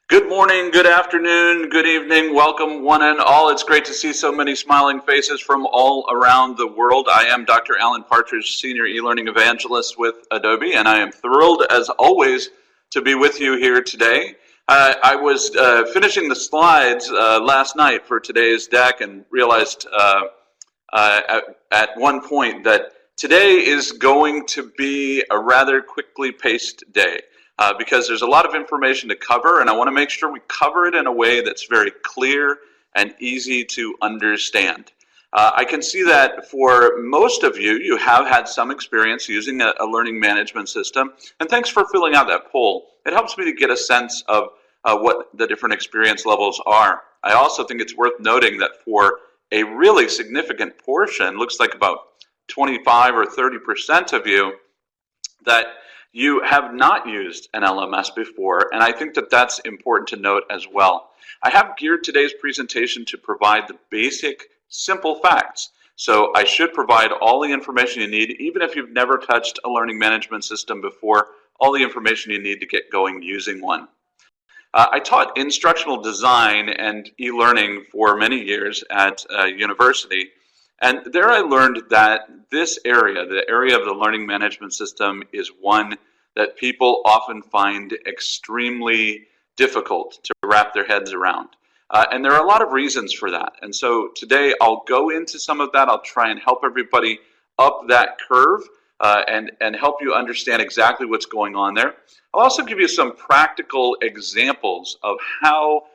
Good morning, good afternoon, good evening. Welcome one and all. It's great to see so many smiling faces from all around the world. I am Dr. Alan Partridge, Senior eLearning Evangelist with Adobe, and I am thrilled as always to be with you here today. I was finishing the slides last night for today's deck and realized at one point that today is going to be a rather quickly paced day. Because there's a lot of information to cover, and I want to make sure we cover it in a way that's very clear and easy to understand. I can see that for most of you, you have had some experience using a learning management system, and thanks for filling out that poll. It helps me to get a sense of what the different experience levels are. I also think it's worth noting that for a really significant portion, looks like about 25 or 30% of you, that you have not used an LMS before, and I think that that's important to note as well. I have geared today's presentation to provide the basic, simple facts. So I should provide all the information you need, even if you've never touched a learning management system before, all the information you need to get going using one. I taught instructional design and e-learning for many years at university. And there I learned that this area, the area of the learning management system, is one that people often find extremely difficult to wrap their heads around. And there are a lot of reasons for that. And so today I'll go into some of that. I'll try and help everybody up that curve and help you understand exactly what's going on there. I'll also give you some practical examples of how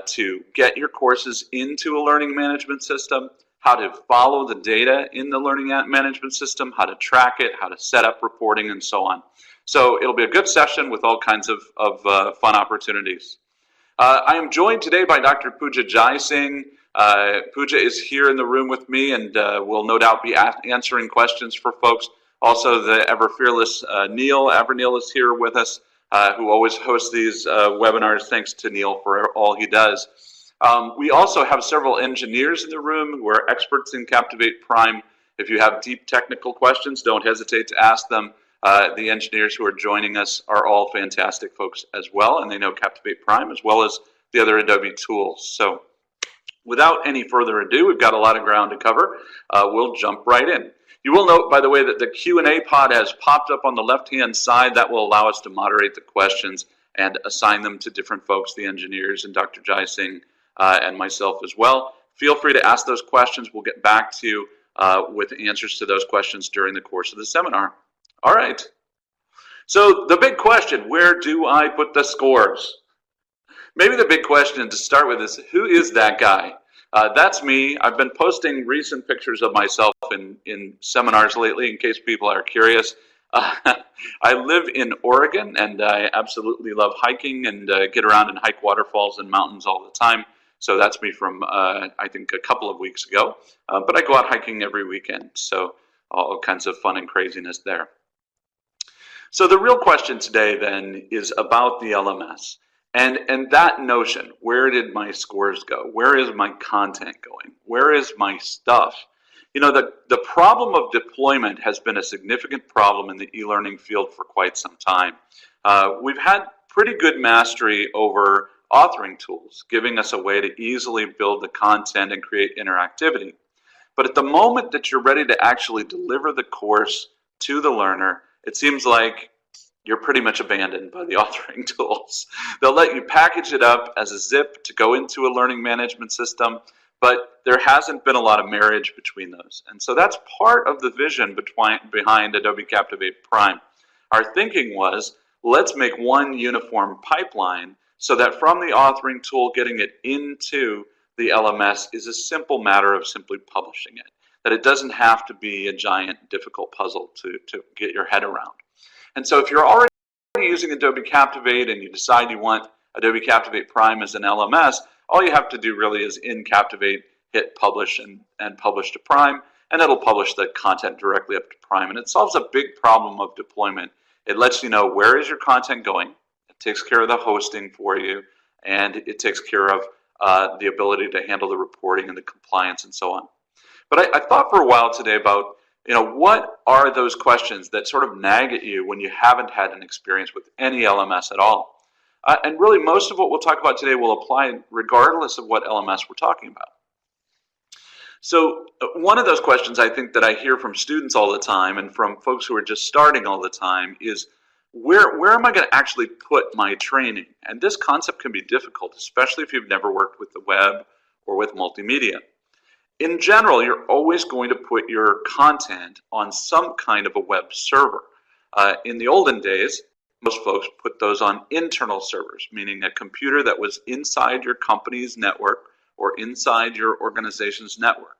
to get your courses into a learning management system, how to follow the data in the learning management system, how to track it, how to set up reporting, and so on. So it'll be a good session with all kinds of fun opportunities. I am joined today by Dr. Pooja Jai Singh. Pooja is here in the room with me and will no doubt be answering questions for folks. Also, the ever fearless Neil Avernil is here with us, who always hosts these webinars. Thanks to Neil for all he does. We also have several engineers in the room who are experts in Captivate Prime. If you have deep technical questions, don't hesitate to ask them. The engineers who are joining us are all fantastic folks as well, and they know Captivate Prime as well as the other Adobe tools. So without any further ado, we've got a lot of ground to cover. We'll jump right in. You will note, by the way, that the Q&A pod has popped up on the left-hand side. That will allow us to moderate the questions and assign them to different folks, the engineers and Dr. Jai Singh and myself as well. Feel free to ask those questions. We'll get back to you with answers to those questions during the course of the seminar. All right. So the big question, where do I put the scores? Maybe the big question to start with is, who is that guy? That's me. I've been posting recent pictures of myself in seminars lately, in case people are curious. I live in Oregon, and I absolutely love hiking and get around and hike waterfalls and mountains all the time. So that's me from, I think, a couple of weeks ago. But I go out hiking every weekend, so all kinds of fun and craziness there. So the real question today, then, is about the LMS. And that notion, where did my scores go? Where is my content going? Where is my stuff? You know, the problem of deployment has been a significant problem in the e-learning field for quite some time. We've had pretty good mastery over authoring tools, giving us a way to easily build the content and create interactivity. But at the moment that you're ready to actually deliver the course to the learner, it seems like you're pretty much abandoned by the authoring tools. They'll let you package it up as a zip to go into a learning management system, but there hasn't been a lot of marriage between those. And so that's part of the vision behind Adobe Captivate Prime. Our thinking was, let's make one uniform pipeline so that from the authoring tool, getting it into the LMS is a simple matter of simply publishing it. That it doesn't have to be a giant, difficult puzzle to get your head around. And so if you're already using Adobe Captivate and you decide you want Adobe Captivate Prime as an LMS, all you have to do really is in Captivate, hit publish and publish to Prime, and it'll publish the content directly up to Prime. And it solves a big problem of deployment. It lets you know where is your content going, it takes care of the hosting for you, and it takes care of the ability to handle the reporting and the compliance and so on. But I thought for a while today about, what are those questions that sort of nag at you when you haven't had an experience with any LMS at all? And really, most of what we'll talk about today will apply regardless of what LMS we're talking about. So one of those questions I think that I hear from students all the time and from folks who are just starting all the time is, where am I going to actually put my training? And this concept can be difficult, especially if you've never worked with the web or with multimedia. In general, you're always going to put your content on some kind of a web server. In the olden days, most folks put those on internal servers, meaning a computer that was inside your company's network or inside your organization's network.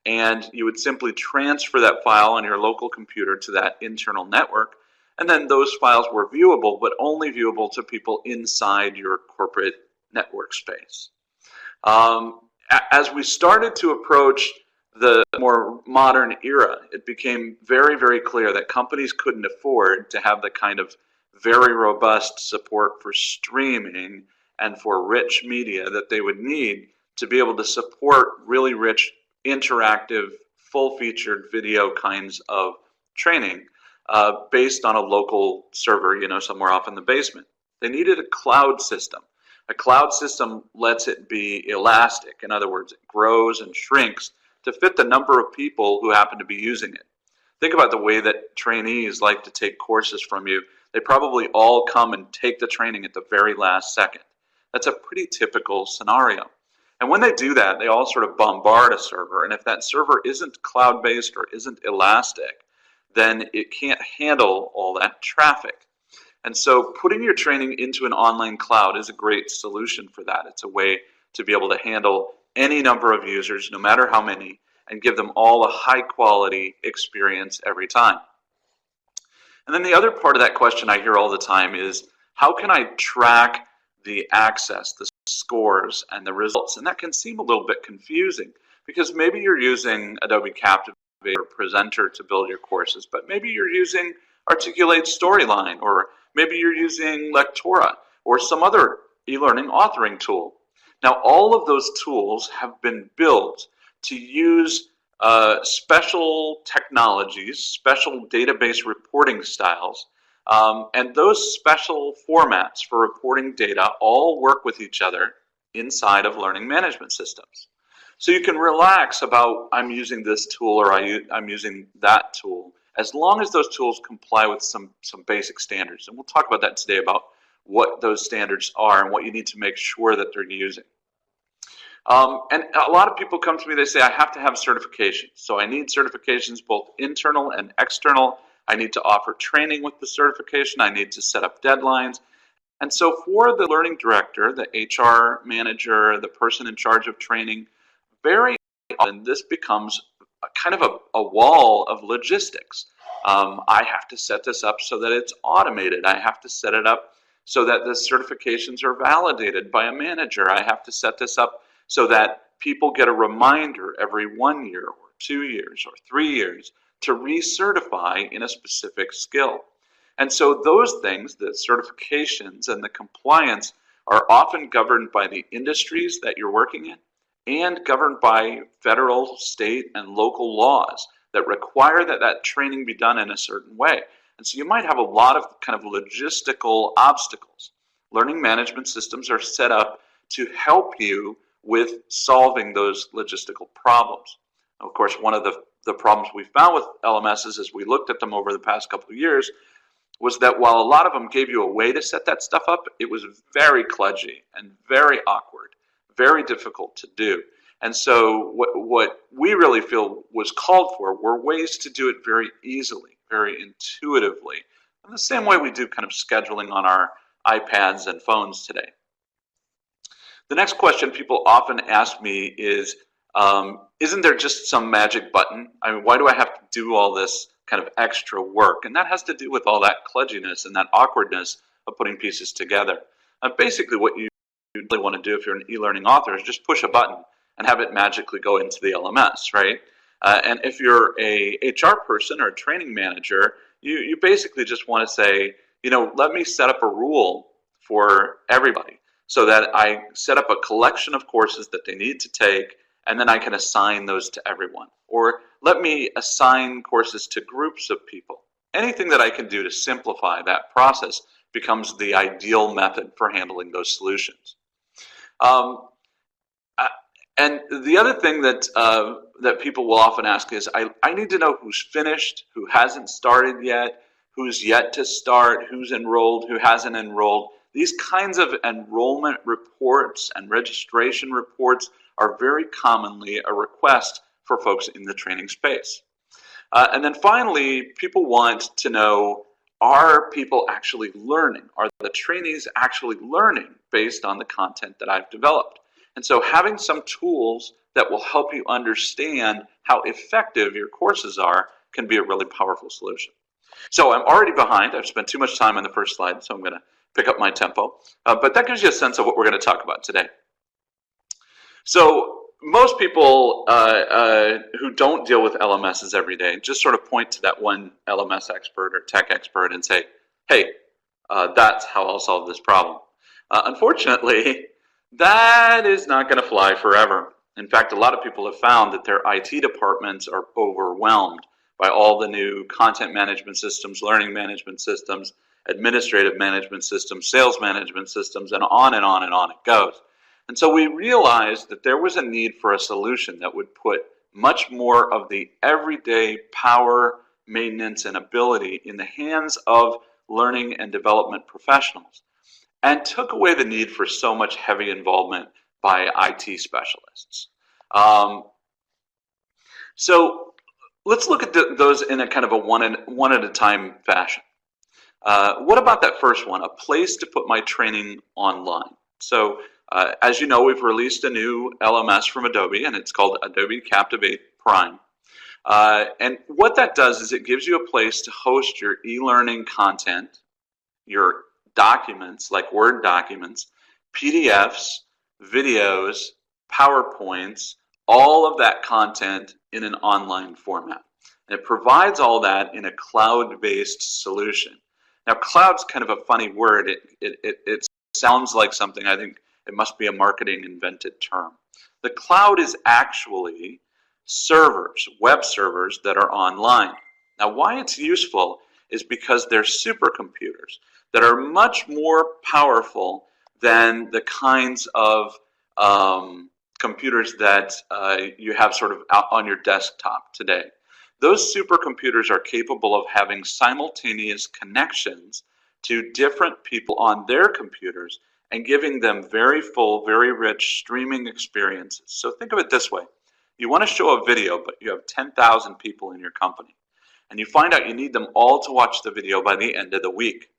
And you would simply transfer that file on your local computer to that internal network, and then those files were viewable, but only viewable to people inside your corporate network space. As we started to approach the more modern era, it became very, very clear that companies couldn't afford to have the kind of very robust support for streaming and for rich media that they would need to be able to support really rich, interactive, full-featured video kinds of training based on a local server, somewhere off in the basement. They needed a cloud system. A cloud system lets it be elastic. In other words, it grows and shrinks to fit the number of people who happen to be using it. Think about the way that trainees like to take courses from you. They probably all come and take the training at the very last second. That's a pretty typical scenario. And when they do that, they all sort of bombard a server. And if that server isn't cloud-based or isn't elastic, then it can't handle all that traffic. And so putting your training into an online cloud is a great solution for that. It's a way to be able to handle any number of users, no matter how many, and give them all a high-quality experience every time. And then the other part of that question I hear all the time is, how can I track the access, the scores, and the results? And that can seem a little bit confusing, because maybe you're using Adobe Captivate or Presenter to build your courses, but maybe you're using Articulate Storyline, or maybe you're using Lectora, or some other e-learning authoring tool. Now, all of those tools have been built to use special technologies, special database reporting styles, and those special formats for reporting data all work with each other inside of learning management systems. So you can relax about, I'm using this tool or I'm using that tool, as long as those tools comply with some basic standards. And we'll talk about that today, about what those standards are and what you need to make sure that they're using. And a lot of people come to me, they say, I have to have certifications. So I need certifications, both internal and external. I need to offer training with the certification. I need to set up deadlines. And so for the learning director, the HR manager, the person in charge of training, very often this becomes kind of a wall of logistics. I have to set this up so that it's automated. I have to set it up so that the certifications are validated by a manager. I have to set this up so that people get a reminder every 1 year or 2 years or 3 years to recertify in a specific skill. And so those things, the certifications and the compliance, are often governed by the industries that you're working in and governed by federal, state, and local laws that require that that training be done in a certain way. And so you might have a lot of kind of logistical obstacles. Learning management systems are set up to help you with solving those logistical problems. Of course, one of the problems we found with LMSs as we looked at them over the past couple of years was that while a lot of them gave you a way to set that stuff up, it was very kludgy and very awkward, very difficult to do. And so what we really feel was called for were ways to do it very easily, very intuitively, in the same way we do kind of scheduling on our iPads and phones today. The next question people often ask me is, isn't there just some magic button? I mean, why do I have to do all this kind of extra work? And that has to do with all that kludginess and that awkwardness of putting pieces together. Basically, what you really want to do if you're an e-learning author is just push a button and have it magically go into the LMS, right? And if you're a HR person or a training manager, you basically just want to say, let me set up a rule for everybody so that I set up a collection of courses that they need to take, and then I can assign those to everyone. Or let me assign courses to groups of people. Anything that I can do to simplify that process becomes the ideal method for handling those solutions. And the other thing that people will often ask is, I need to know who's finished, who hasn't started yet, who's yet to start, who's enrolled, who hasn't enrolled. These kinds of enrollment reports and registration reports are very commonly a request for folks in the training space. And then finally, people want to know, are people actually learning? Are the trainees actually learning based on the content that I've developed? And so having some tools that will help you understand how effective your courses are can be a really powerful solution. So I'm already behind. I've spent too much time on the first slide, so I'm going to pick up my tempo. But that gives you a sense of what we're going to talk about today. So most people who don't deal with LMSs every day just sort of point to that one LMS expert or tech expert and say, hey, that's how I'll solve this problem. Unfortunately, that is not going to fly forever. In fact, a lot of people have found that their IT departments are overwhelmed by all the new content management systems, learning management systems, administrative management systems, sales management systems, and on and on and on it goes. And so we realized that there was a need for a solution that would put much more of the everyday power, maintenance, and ability in the hands of learning and development professionals, and took away the need for so much heavy involvement by IT specialists. So let's look at those in a kind of a one at a time fashion. What about that first one, a place to put my training online? So as you know, we've released a new LMS from Adobe, and it's called Adobe Captivate Prime. And what that does is it gives you a place to host your e-learning content, your documents like Word documents, PDFs, videos, PowerPoints, all of that content in an online format. And it provides all that in a cloud-based solution. Now, cloud's kind of a funny word. It sounds like something, I think it must be a marketing invented term. The cloud is actually servers, web servers that are online. Now, why it's useful is because they're supercomputers that are much more powerful than the kinds of computers that you have sort of out on your desktop today. Those supercomputers are capable of having simultaneous connections to different people on their computers and giving them very full, very rich streaming experiences. So think of it this way. You want to show a video, but you have 10,000 people in your company. And you find out you need them all to watch the video by the end of the week.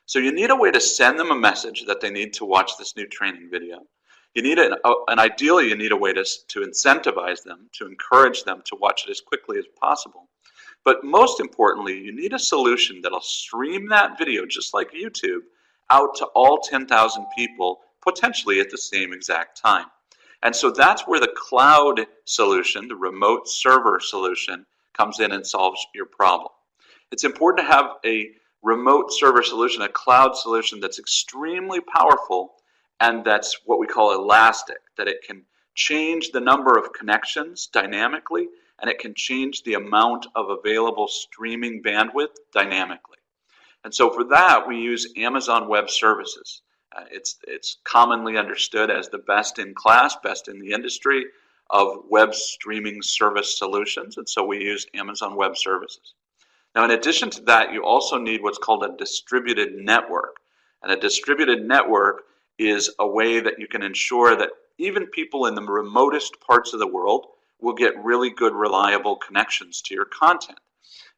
So you need a way to send them a message that they need to watch this new training video. You need ideally you need a way to incentivize them, to encourage them to watch it as quickly as possible. But most importantly, you need a solution that'll stream that video, just like YouTube, out to all 10,000 people, potentially at the same exact time. And so that's where the cloud solution, the remote server solution, comes in and solves your problem. It's important to have a remote server solution, a cloud solution that's extremely powerful and that's what we call elastic, that it can change the number of connections dynamically and it can change the amount of available streaming bandwidth dynamically. And so for that, we use Amazon Web Services. It's commonly understood as the best in class, best in the industry of web streaming service solutions, and so we use Amazon Web Services. Now, in addition to that, you also need what's called a distributed network. And a distributed network is a way that you can ensure that even people in the remotest parts of the world will get really good, reliable connections to your content.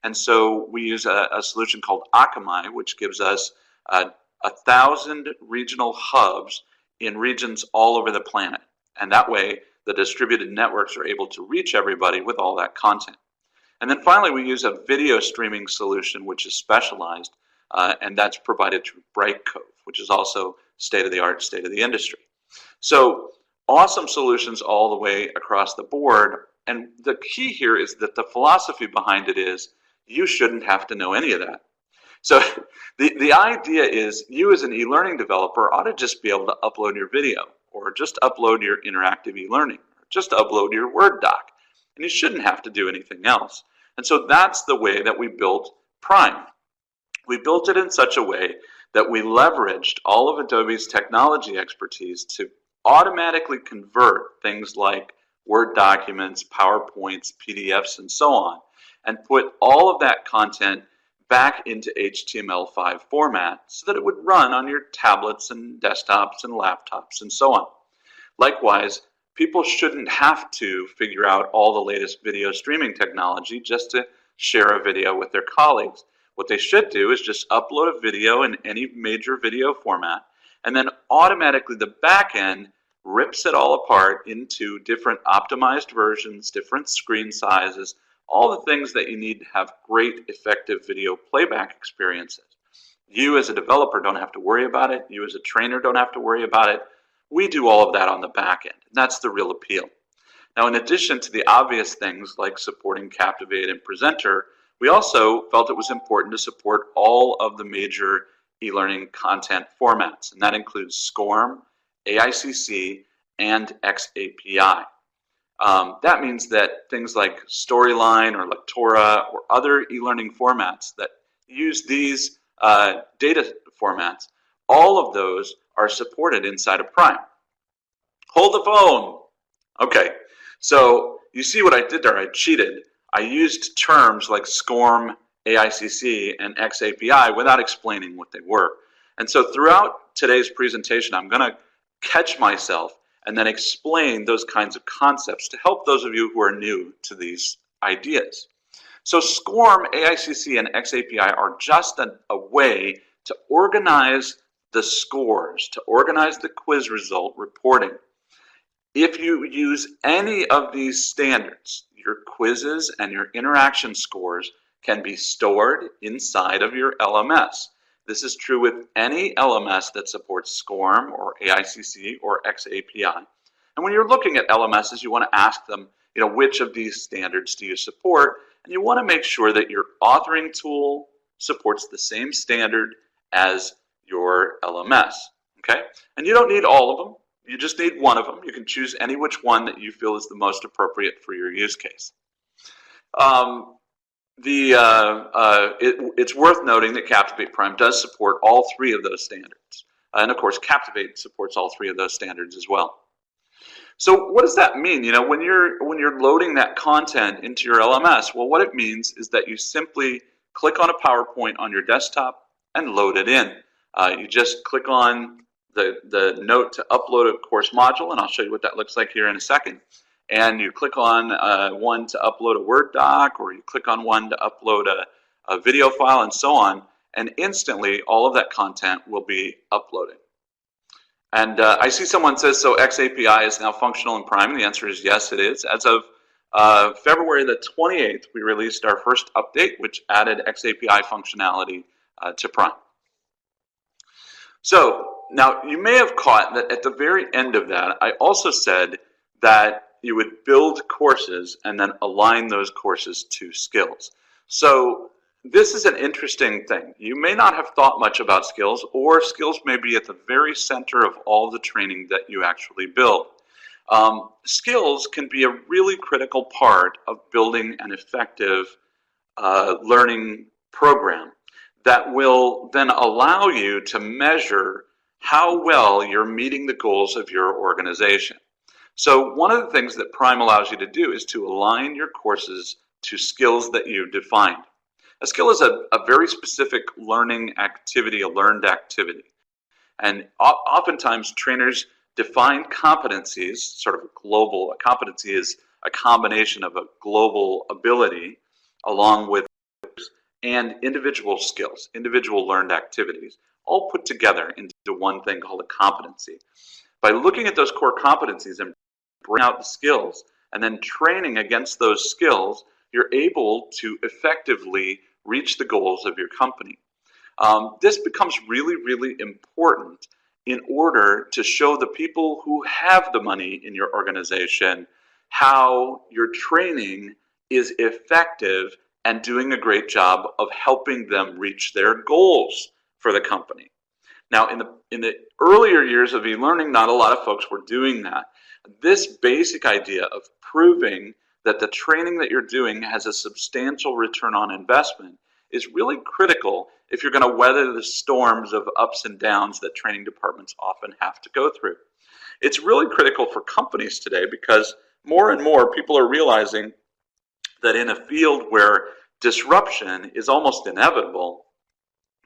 And so we use a solution called Akamai, which gives us 1,000 regional hubs in regions all over the planet. And that way, the distributed networks are able to reach everybody with all that content. And then finally, we use a video streaming solution, which is specialized, and that's provided through Brightcove, which is also state-of-the-art, state-of-the-industry. So awesome solutions all the way across the board. And the key here is that the philosophy behind it is you shouldn't have to know any of that. So the idea is you as an e-learning developer ought to just be able to upload your video or just upload your interactive e-learning or just upload your Word doc. And you shouldn't have to do anything else. And so that's the way that we built Prime. We built it in such a way that we leveraged all of Adobe's technology expertise to automatically convert things like Word documents, PowerPoints, PDFs, and so on, and put all of that content back into HTML5 format so that it would run on your tablets and desktops and laptops and so on. Likewise, people shouldn't have to figure out all the latest video streaming technology just to share a video with their colleagues. What they should do is just upload a video in any major video format, and then automatically the back end rips it all apart into different optimized versions, different screen sizes, all the things that you need to have great, effective video playback experiences. You as a developer don't have to worry about it. You as a trainer don't have to worry about it. We do all of that on the back end. And that's the real appeal. Now, in addition to the obvious things like supporting Captivate and Presenter, we also felt it was important to support all of the major e-learning content formats, and that includes SCORM, AICC, and xAPI. That means that things like Storyline or Lectora or other e-learning formats that use these data formats, all of those are supported inside of Prime. Hold the phone. Okay, so you see what I did there? I cheated. I used terms like SCORM, AICC, and xAPI without explaining what they were. And so throughout today's presentation, I'm going to catch myself and then explain those kinds of concepts to help those of you who are new to these ideas. So SCORM, AICC, and xAPI are just a way to organize the scores, to organize the quiz result reporting. If you use any of these standards, your quizzes and your interaction scores can be stored inside of your LMS. This is true with any LMS that supports SCORM or AICC or xAPI. And when you're looking at LMSs, you want to ask them, which of these standards do you support? And you want to make sure that your authoring tool supports the same standard as your LMS. Okay? And you don't need all of them. You just need one of them. You can choose any which one that you feel is the most appropriate for your use case. It's worth noting that Captivate Prime does support all three of those standards. And of course, Captivate supports all three of those standards as well. So what does that mean? When you're loading that content into your LMS, well, what it means is that you simply click on a PowerPoint on your desktop and load it in. You just click on the note to upload a course module, and I'll show you what that looks like here in a second. And you click on one to upload a Word doc, or you click on one to upload a video file, and so on, and instantly all of that content will be uploaded. And I see someone says, so xAPI is now functional in Prime. The answer is yes, it is. As of February the 28th, we released our first update, which added xAPI functionality to Prime. So now you may have caught that at the very end of that, I also said that you would build courses and then align those courses to skills. So this is an interesting thing. You may not have thought much about skills, or skills may be at the very center of all the training that you actually build. Skills can be a really critical part of building an effective learning program that will then allow you to measure how well you're meeting the goals of your organization. So one of the things that Prime allows you to do is to align your courses to skills that you've defined. A skill is a very specific learning activity, a learned activity. And oftentimes trainers define competencies, sort of a competency is a combination of a global ability along with and individual skills, individual learned activities, all put together into one thing called a competency. By looking at those core competencies and bring out the skills and then training against those skills, you're able to effectively reach the goals of your company. This becomes really, really important in order to show the people who have the money in your organization how your training is effective and doing a great job of helping them reach their goals for the company. Now, in the earlier years of e-learning, not a lot of folks were doing that. This basic idea of proving that the training that you're doing has a substantial return on investment is really critical if you're going to weather the storms of ups and downs that training departments often have to go through. It's really critical for companies today because more and more people are realizing that in a field where disruption is almost inevitable,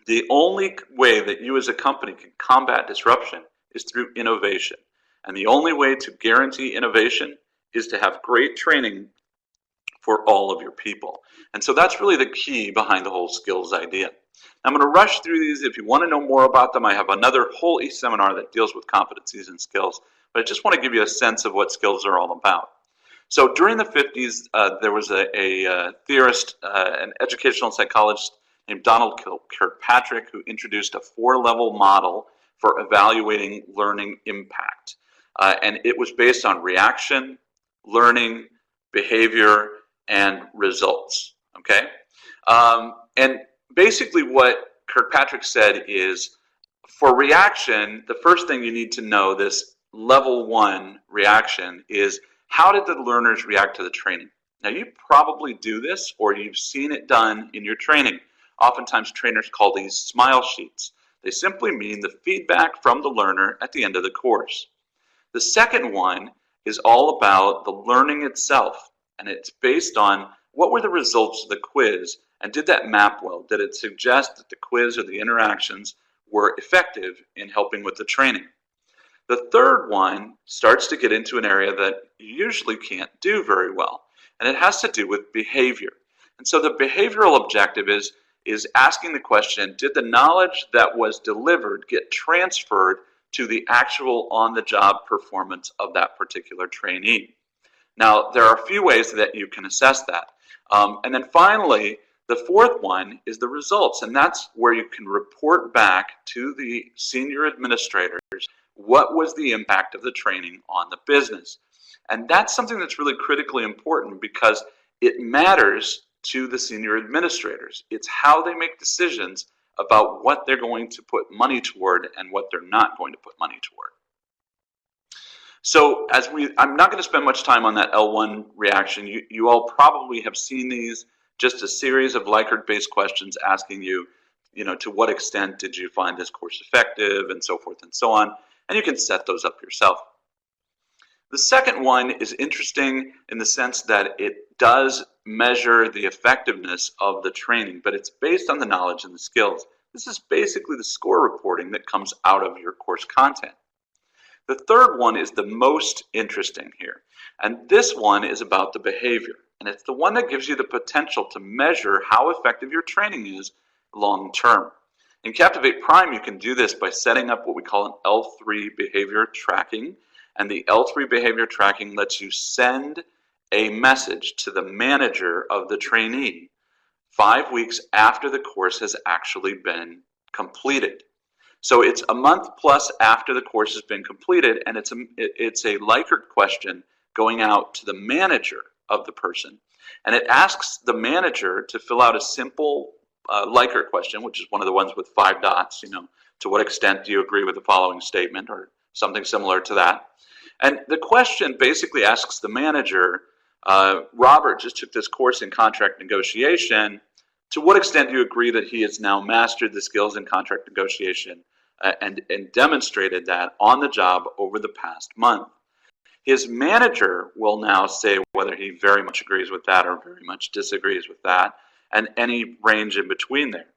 the only way that you as a company can combat disruption is through innovation. And the only way to guarantee innovation is to have great training for all of your people. And so that's really the key behind the whole skills idea. I'm going to rush through these. If you want to know more about them, I have another whole seminar that deals with competencies and skills, but I just want to give you a sense of what skills are all about. So during the 50s, there was a theorist, an educational psychologist named Donald Kirkpatrick, who introduced a 4-level model for evaluating learning impact. And it was based on reaction, learning, behavior, and results. Okay? And basically what Kirkpatrick said is, for reaction, the first thing you need to know, this level 1 reaction, is how did the learners react to the training? Now you probably do this, or you've seen it done in your training. Oftentimes trainers call these smile sheets. They simply mean the feedback from the learner at the end of the course. The second one is all about the learning itself, and it's based on what were the results of the quiz, and did that map well? Did it suggest that the quiz or the interactions were effective in helping with the training? The third one starts to get into an area that you usually can't do very well, and it has to do with behavior. And so the behavioral objective is asking the question, did the knowledge that was delivered get transferred to the actual on-the-job performance of that particular trainee? Now, there are a few ways that you can assess that. And then finally, the fourth one is the results, and that's where you can report back to the senior administrators what was the impact of the training on the business. And that's something that's really critically important because it matters to the senior administrators. It's how they make decisions about what they're going to put money toward and what they're not going to put money toward. So I'm not going to spend much time on that L1 reaction. You all probably have seen these, just a series of Likert-based questions asking you, to what extent did you find this course effective, and so forth and so on. And you can set those up yourself. The second one is interesting in the sense that it does measure the effectiveness of the training, but it's based on the knowledge and the skills. This is basically the score reporting that comes out of your course content. The third one is the most interesting here, and this one is about the behavior, and it's the one that gives you the potential to measure how effective your training is long term. In Captivate Prime, you can do this by setting up what we call an L3 behavior tracking, and the L3 behavior tracking lets you send a message to the manager of the trainee 5 weeks after the course has actually been completed. So it's a month plus after the course has been completed, and it's a Likert question going out to the manager of the person. And it asks the manager to fill out a simple Likert question, which is one of the ones with 5 dots, to what extent do you agree with the following statement, or something similar to that. And the question basically asks the manager, Robert just took this course in contract negotiation. To what extent do you agree that he has now mastered the skills in contract negotiation and demonstrated that on the job over the past month? His manager will now say whether he very much agrees with that or very much disagrees with that, and any range in between there.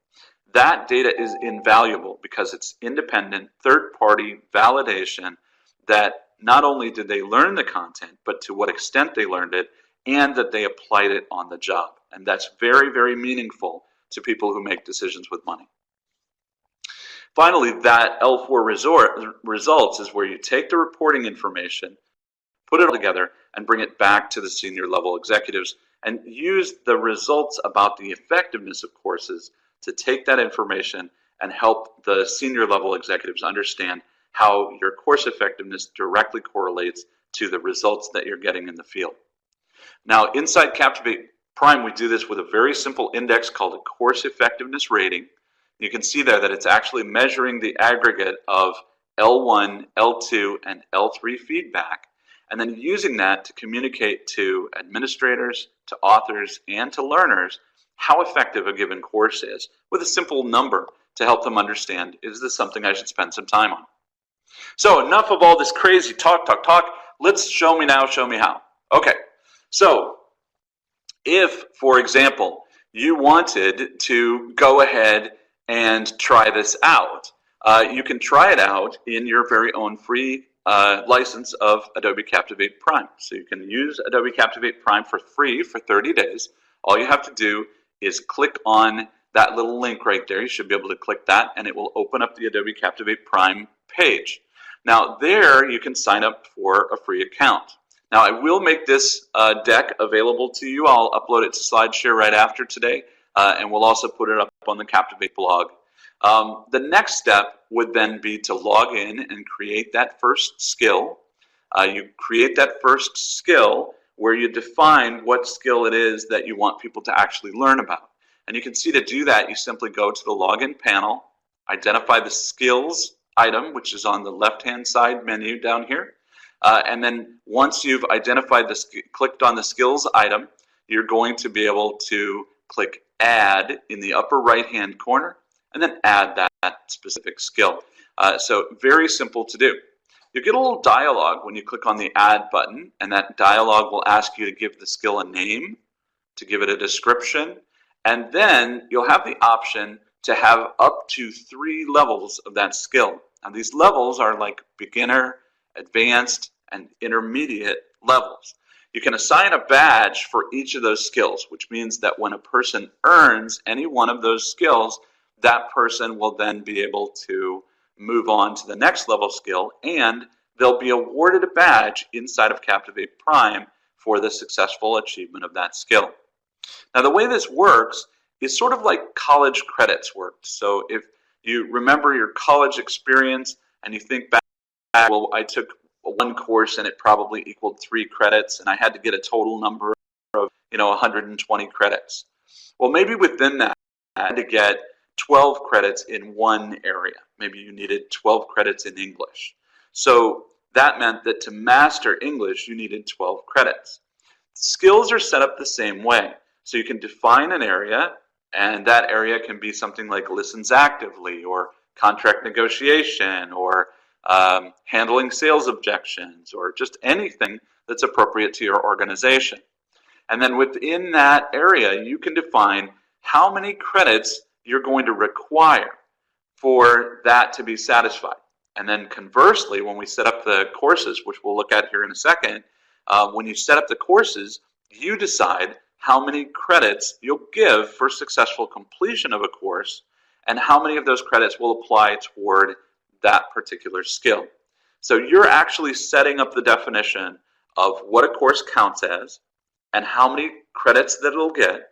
That data is invaluable because it's independent, third-party validation that not only did they learn the content, but to what extent they learned it, and that they applied it on the job. And that's very, very meaningful to people who make decisions with money. Finally, that L4 results is where you take the reporting information, put it all together, and bring it back to the senior level executives, and use the results about the effectiveness of courses to take that information and help the senior level executives understand how your course effectiveness directly correlates to the results that you're getting in the field. Now, inside Captivate Prime, we do this with a very simple index called a course effectiveness rating. You can see there that it's actually measuring the aggregate of L1, L2, and L3 feedback, and then using that to communicate to administrators, to authors, and to learners how effective a given course is with a simple number to help them understand, is this something I should spend some time on? So enough of all this crazy talk. Let's show me now, show me how. Okay, so if, for example, you wanted to go ahead and try this out, you can try it out in your very own free license of Adobe Captivate Prime. So you can use Adobe Captivate Prime for free for 30 days. All you have to do is click on that little link right there. You should be able to click that and it will open up the Adobe Captivate Prime page. Now there you can sign up for a free account. Now I will make this deck available to you. I'll upload it to SlideShare right after today, and we'll also put it up on the Captivate blog. The next step would then be to log in and create that first skill. You create that first skill where you define what skill it is that you want people to actually learn about. And you can see to do that, you simply go to the login panel, identify the skills item, which is on the left-hand side menu down here. And then once you've identified clicked on the skills item, you're going to be able to click add in the upper right-hand corner and then add that specific skill. So very simple to do. You get a little dialog when you click on the add button, and that dialog will ask you to give the skill a name, to give it a description, and then you'll have the option to have up to 3 levels of that skill. Now these levels are like beginner, advanced, and intermediate levels. You can assign a badge for each of those skills, which means that when a person earns any one of those skills, that person will then be able to move on to the next level skill, and they'll be awarded a badge inside of Captivate Prime for the successful achievement of that skill. Now the way this works is sort of like college credits worked. So if you remember your college experience and you think back, well, I took one course and it probably equaled 3 credits and I had to get a total number of 120 credits. Well, maybe within that I had to get 12 credits in one area. Maybe you needed 12 credits in English. So that meant that to master English you needed 12 credits. Skills are set up the same way. So you can define an area, and that area can be something like listens actively or contract negotiation or handling sales objections or just anything that's appropriate to your organization. And then within that area, you can define how many credits you're going to require for that to be satisfied. And then conversely, when we set up the courses, which we'll look at here in a second, when you set up the courses, you decide how many credits you'll give for successful completion of a course and how many of those credits will apply toward that particular skill. So you're actually setting up the definition of what a course counts as and how many credits that it'll get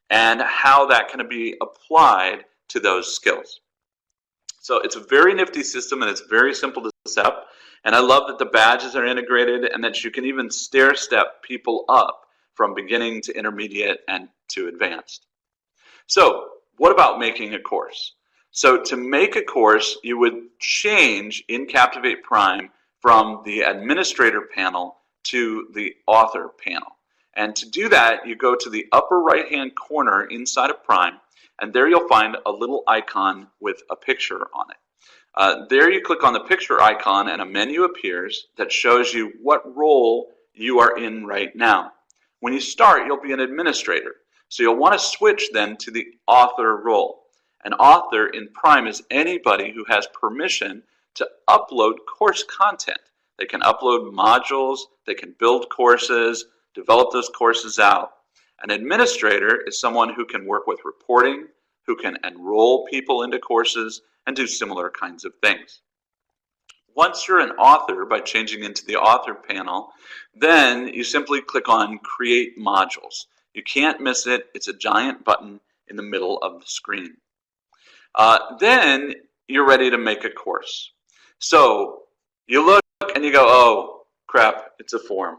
and how that can be applied to those skills. So it's a very nifty system and it's very simple to set up. And I love that the badges are integrated and that you can even stair-step people up from beginning to intermediate and to advanced. So what about making a course? So to make a course, you would change in Captivate Prime from the administrator panel to the author panel. And to do that, you go to the upper right-hand corner inside of Prime, and there you'll find a little icon with a picture on it. There you click on the picture icon and a menu appears that shows you what role you are in right now. When you start, you'll be an administrator. So you'll want to switch then to the author role. An author in Prime is anybody who has permission to upload course content. They can upload modules, they can build courses, develop those courses out. An administrator is someone who can work with reporting, who can enroll people into courses, and do similar kinds of things. Once you're an author, by changing into the author panel, then you simply click on Create Modules. You can't miss it. It's a giant button in the middle of the screen. Then you're ready to make a course. So you look and you go, oh, crap, it's a form.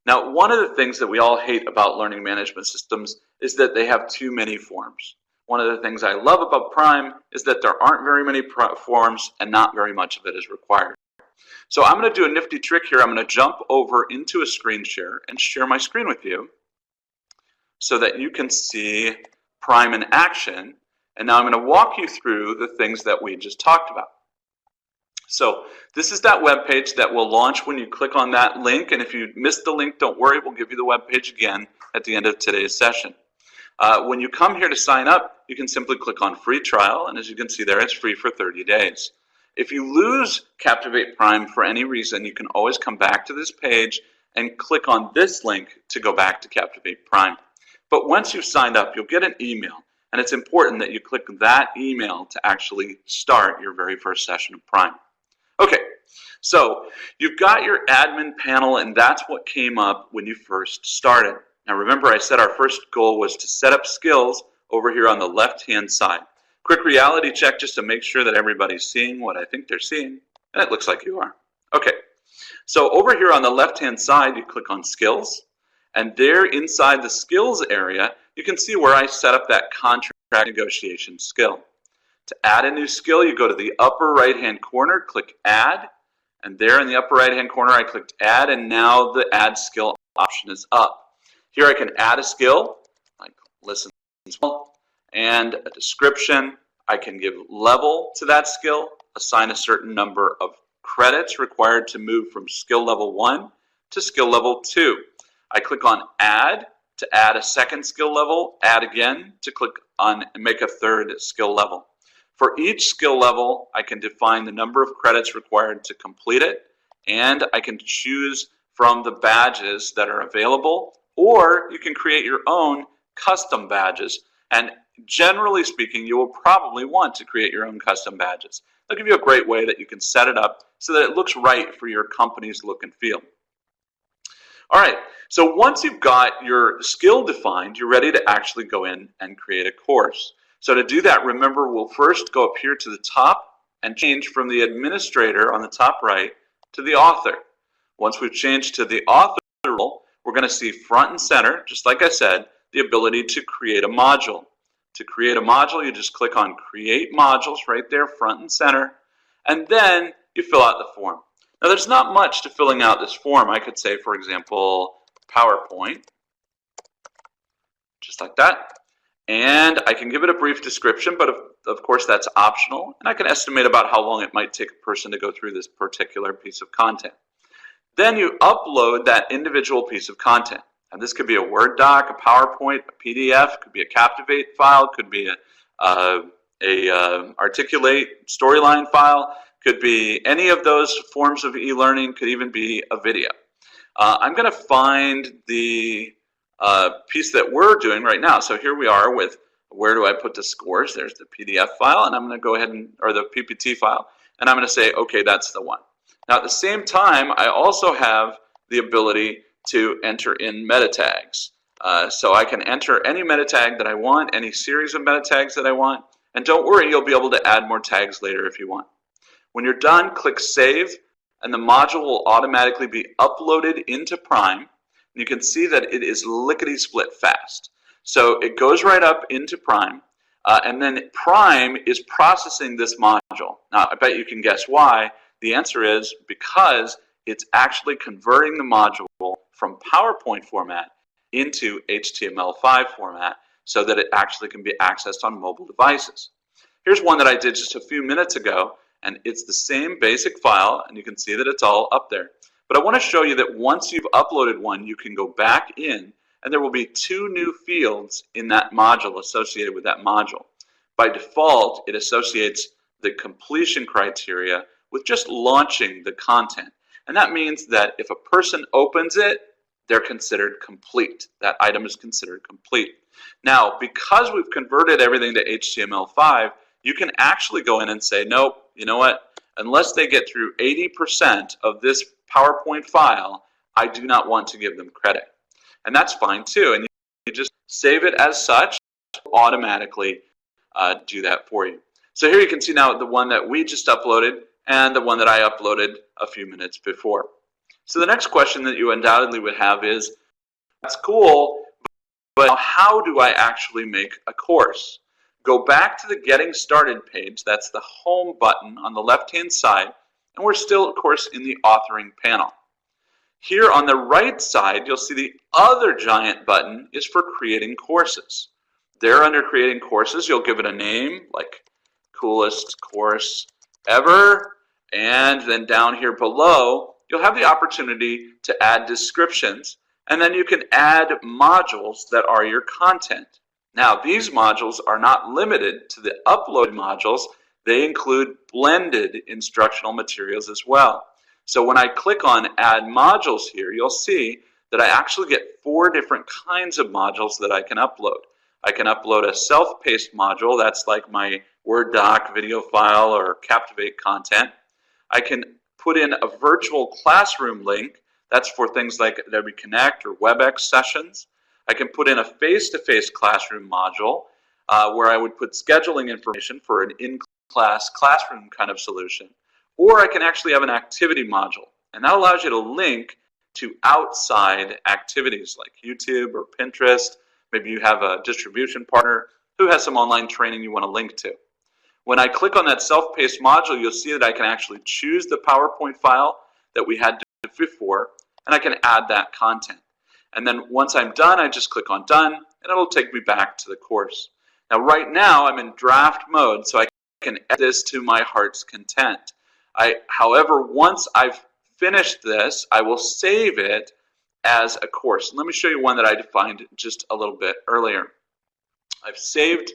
Now, one of the things that we all hate about learning management systems is that they have too many forms. One of the things I love about Prime is that there aren't very many forms and not very much of it is required. So I'm going to do a nifty trick here. I'm going to jump over into a screen share and share my screen with you so that you can see Prime in action. And now I'm going to walk you through the things that we just talked about. So this is that web page that will launch when you click on that link. And if you missed the link, don't worry, we'll give you the web page again at the end of today's session. When you come here to sign up, you can simply click on free trial. And as you can see there, it's free for 30 days. If you lose Captivate Prime for any reason, you can always come back to this page and click on this link to go back to Captivate Prime. But once you've signed up, you'll get an email. And it's important that you click that email to actually start your very first session of Prime. Okay, so you've got your admin panel, and that's what came up when you first started. Now remember, I said our first goal was to set up skills over here on the left-hand side. Quick reality check just to make sure that everybody's seeing what I think they're seeing, and it looks like you are. Okay, so over here on the left-hand side, you click on Skills, and there inside the Skills area, you can see where I set up that contract negotiation skill. To add a new skill, you go to the upper right-hand corner, click Add, and there in the upper right-hand corner, I clicked Add, and now the Add Skill option is up. Here I can add a skill, like Listen and a description. I can give level to that skill, assign a certain number of credits required to move from skill level 1 to skill level 2. I click on Add to add a second skill level, add again to click on and make a third skill level. For each skill level, I can define the number of credits required to complete it, and I can choose from the badges that are available, or you can create your own custom badges. And generally speaking, you will probably want to create your own custom badges. They'll give you a great way that you can set it up so that it looks right for your company's look and feel. All right, so once you've got your skill defined, you're ready to actually go in and create a course. So to do that, remember, we'll first go up here to the top and change from the administrator on the top right to the author. Once we've changed to the author role, we're going to see front and center, just like I said, the ability to create a module. To create a module, you just click on Create Modules right there, front and center, and then you fill out the form. Now, there's not much to filling out this form. I could say, for example, PowerPoint, just like that. And I can give it a brief description, but of course that's optional. And I can estimate about how long it might take a person to go through this particular piece of content. Then you upload that individual piece of content. And this could be a Word doc, a PowerPoint, a PDF, could be a Captivate file, could be a Articulate storyline file, could be any of those forms of e-learning, could even be a video. I'm going to find the piece that we're doing right now. So here we are with where do I put the scores? There's the PDF file, and I'm going to go ahead and, or the PPT file, and I'm going to say, okay, that's the one. Now at the same time, I also have the ability to enter in meta tags. So I can enter any meta tag that I want, any series of meta tags that I want, and don't worry, you'll be able to add more tags later if you want. When you're done, click Save, and the module will automatically be uploaded into Prime. And you can see that it is lickety-split fast. So it goes right up into Prime, and then Prime is processing this module. Now, I bet you can guess why. The answer is because it's actually converting the module from PowerPoint format into HTML5 format so that it actually can be accessed on mobile devices. Here's one that I did just a few minutes ago, and it's the same basic file, and you can see that it's all up there. But I want to show you that once you've uploaded one, you can go back in, and there will be 2 new fields in that module associated with that module. By default, it associates the completion criteria with just launching the content. And that means that if a person opens it, they're considered complete. That item is considered complete. Now, because we've converted everything to HTML5, you can actually go in and say, nope, you know what? Unless they get through 80% of this PowerPoint file, I do not want to give them credit. And that's fine too. And you just save it as such, automatically do that for you. So here you can see now the one that we just uploaded and the one that I uploaded a few minutes before. So the next question that you undoubtedly would have is, that's cool, but how do I actually make a course? Go back to the Getting Started page, that's the Home button on the left-hand side, and we're still, of course, in the Authoring panel. Here on the right side, you'll see the other giant button is for creating courses. There under creating courses, you'll give it a name like coolest course ever. And then down here below, you'll have the opportunity to add descriptions. And then you can add modules that are your content. Now, these modules are not limited to the upload modules. They include blended instructional materials as well. So when I click on Add Modules here, you'll see that I actually get 4 different kinds of modules that I can upload. I can upload a self-paced module, that's like my Word doc, video file, or Captivate content. I can put in a virtual classroom link, that's for things like Adobe Connect or WebEx sessions. I can put in a face-to-face classroom module where I would put scheduling information for an in-class classroom kind of solution. Or I can actually have an activity module, and that allows you to link to outside activities like YouTube or Pinterest. Maybe you have a distribution partner who has some online training you want to link to. When I click on that self-paced module, you'll see that I can actually choose the PowerPoint file that we had before, and I can add that content. And then once I'm done, I just click on Done, and it'll take me back to the course. Now, right now, I'm in draft mode, so I can add this to my heart's content. However, once I've finished this, I will save it as a course. Let me show you one that I defined just a little bit earlier. I've saved,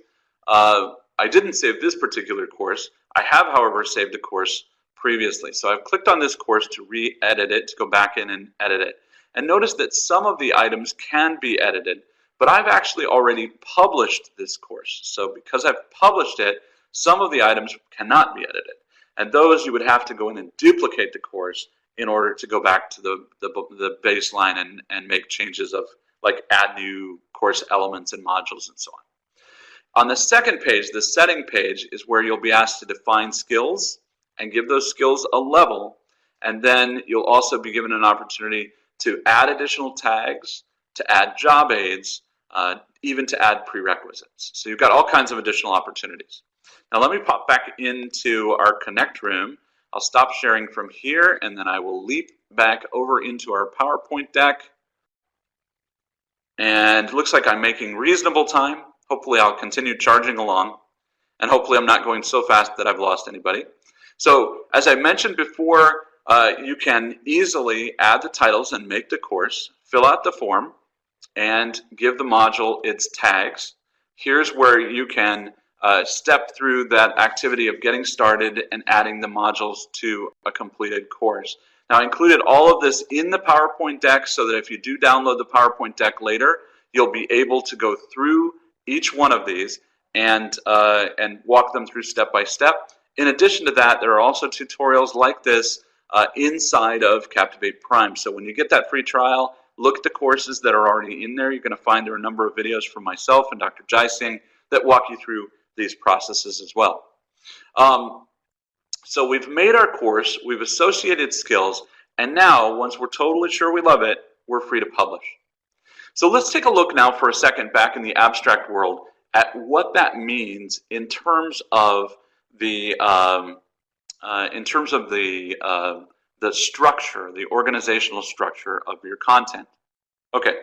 I didn't save this particular course. I have, however, saved a course previously. So I've clicked on this course to re-edit it, to go back in and edit it. And notice that some of the items can be edited, but I've actually already published this course. So because I've published it, some of the items cannot be edited. And those you would have to go in and duplicate the course in order to go back to the baseline and make changes of, like, add new course elements and modules and so on. On the second page, the setting page, is where you'll be asked to define skills and give those skills a level, and then you'll also be given an opportunity to add additional tags, to add job aids, even to add prerequisites. So you've got all kinds of additional opportunities. Now let me pop back into our Connect room. I'll stop sharing from here, and then I will leap back over into our PowerPoint deck. And it looks like I'm making reasonable time. Hopefully I'll continue charging along, and hopefully I'm not going so fast that I've lost anybody. So as I mentioned before, you can easily add the titles and make the course, fill out the form, and give the module its tags. Here's where you can step through that activity of getting started and adding the modules to a completed course. Now, I included all of this in the PowerPoint deck so that if you do download the PowerPoint deck later, you'll be able to go through each one of these and walk them through step by step. In addition to that, there are also tutorials like this inside of Captivate Prime. So when you get that free trial, look at the courses that are already in there. You're going to find there are a number of videos from myself and Dr. Jai Singh that walk you through these processes as well. So we've made our course, we've associated skills, and now, once we're totally sure we love it, we're free to publish. So let's take a look now for a second back in the abstract world at what that means in terms of the structure, the organizational structure of your content. Okay,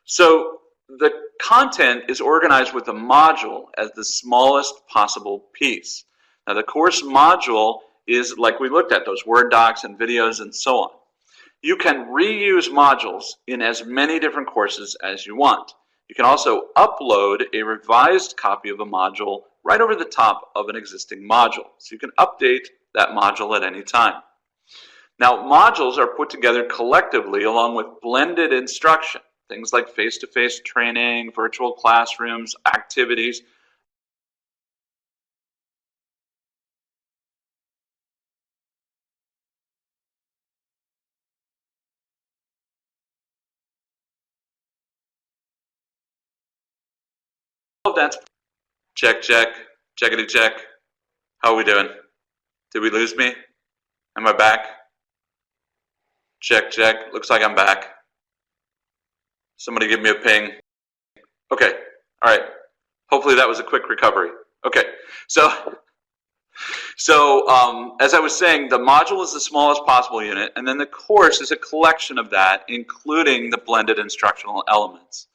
so the content is organized with a module as the smallest possible piece. Now the course module is, like we looked at, those Word docs and videos and so on. You can reuse modules in as many different courses as you want. You can also upload a revised copy of a module right over the top of an existing module. So you can update that module at any time. Now, modules are put together collectively along with blended instruction, things like face-to-face training, virtual classrooms, activities. All of that's check, check, checkity check. How are we doing? Did we lose me? Am I back? Check, check. Looks like I'm back. Somebody give me a ping. Okay. All right. Hopefully that was a quick recovery. Okay. So as I was saying, the module is the smallest possible unit, and then the course is a collection of that, including the blended instructional elements.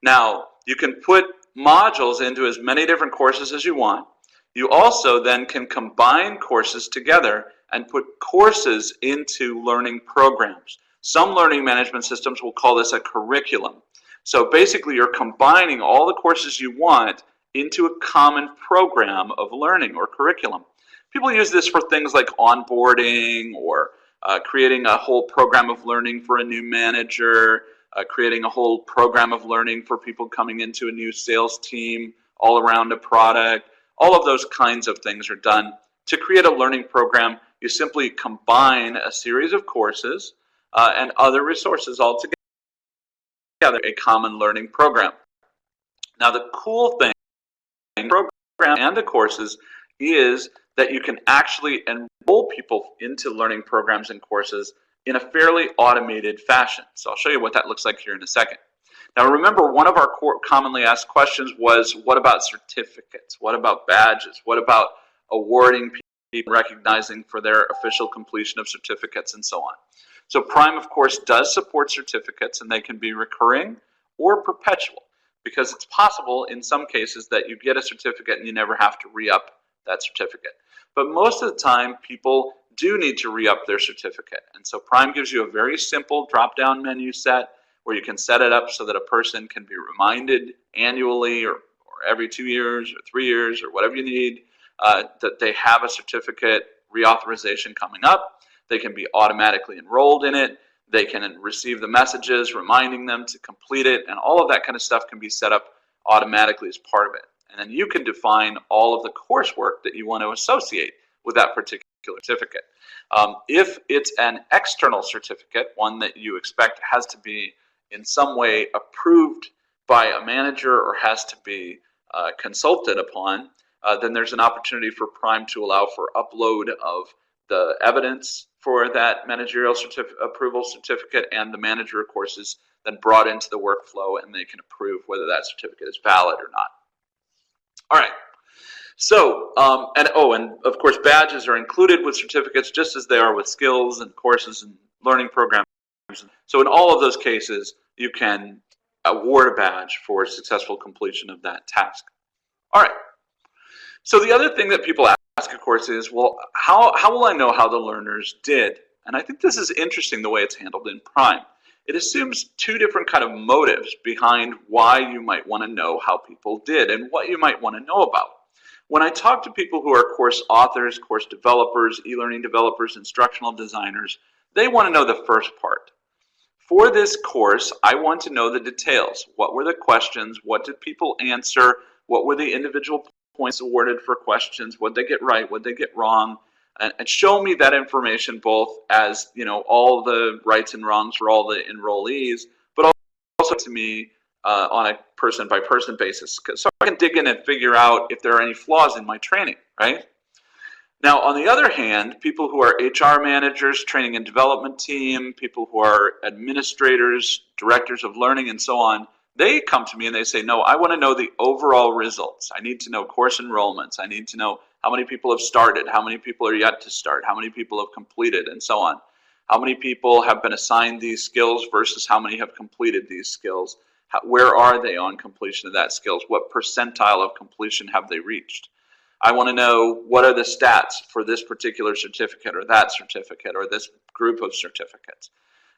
Now, you can put modules into as many different courses as you want. You also then can combine courses together and put courses into learning programs. Some learning management systems will call this a curriculum. So basically you're combining all the courses you want into a common program of learning or curriculum. People use this for things like onboarding or creating a whole program of learning for a new manager, creating a whole program of learning for people coming into a new sales team all around a product. All of those kinds of things are done. To create a learning program, you simply combine a series of courses and other resources all together, a common learning program. Now the cool thing, the program and the courses, is that you can actually enroll people into learning programs and courses in a fairly automated fashion. So I'll show you what that looks like here in a second. Now remember, one of our commonly asked questions was, what about certificates? What about badges? What about awarding people, recognizing for their official completion of certificates and so on? So Prime, of course, does support certificates, and they can be recurring or perpetual, because it's possible in some cases that you get a certificate and you never have to re-up that certificate. But most of the time, people do need to re-up their certificate. And so Prime gives you a very simple drop-down menu set where you can set it up so that a person can be reminded annually or every 2 years or 3 years or whatever you need that they have a certificate reauthorization coming up. They can be automatically enrolled in it. They can receive the messages reminding them to complete it, and all of that kind of stuff can be set up automatically as part of it. And then you can define all of the coursework that you want to associate with that particular certificate. If it's an external certificate, one that you expect has to be in some way approved by a manager or has to be consulted upon, then there's an opportunity for Prime to allow for upload of the evidence for that managerial approval certificate, and the manager, of course, is then brought into the workflow and they can approve whether that certificate is valid or not. All right. So, and of course, badges are included with certificates just as they are with skills and courses and learning programs. So in all of those cases, you can award a badge for successful completion of that task. All right. So the other thing that people ask, of course, is, well, how will I know how the learners did? And I think this is interesting the way it's handled in Prime. It assumes two different kind of motives behind why you might want to know how people did and what you might want to know about. When I talk to people who are course authors, course developers, e-learning developers, instructional designers, they want to know the first part. For this course, I want to know the details. What were the questions? What did people answer? What were the individual points awarded for questions? What did they get right? What did they get wrong? And show me that information both as, you know, all the rights and wrongs for all the enrollees, but also to me on a person-by-person basis, so I can dig in and figure out if there are any flaws in my training, right? Now, on the other hand, people who are HR managers, training and development team, people who are administrators, directors of learning, and so on, they come to me and they say, no, I want to know the overall results. I need to know course enrollments. I need to know how many people have started, how many people are yet to start, how many people have completed, and so on. How many people have been assigned these skills versus how many have completed these skills. Where are they on completion of that skills? What percentile of completion have they reached? I want to know what are the stats for this particular certificate or that certificate or this group of certificates.